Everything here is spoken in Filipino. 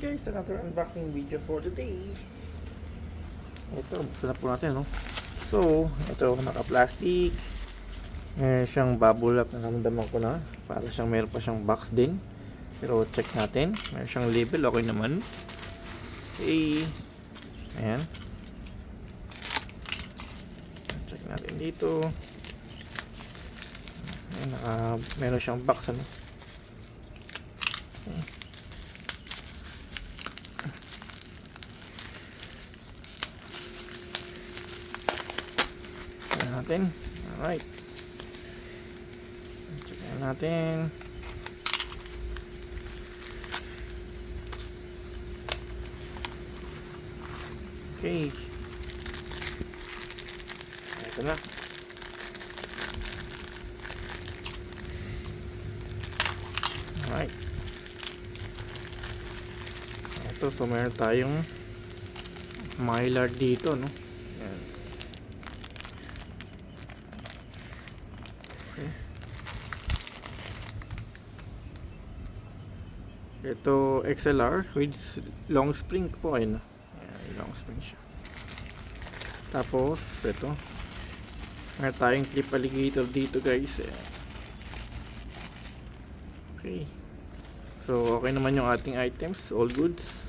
guys, another unboxing video for today. Ito, buksan na po natin, no? So, ito, naka-plastic. Meron siyang bubble wrap na naramdaman ko na. Para siyang meron pa siyang box din. Pero check natin. Meron siyang label, okay naman. Okay. Ayan. Check natin dito. Ayan, meron siyang box, ano? Okay. Natin. Alright. Check natin. Okay. Ito na. Alright. Ito, so meron tayong mylar dito, no? Ayan. Okay. Ito XLR with long spring po, ayun. Ayan, long spring siya. Tapos ito, meron tayong clip alligator dito, guys. Ayan. Okay. So okay naman yung ating items, all goods.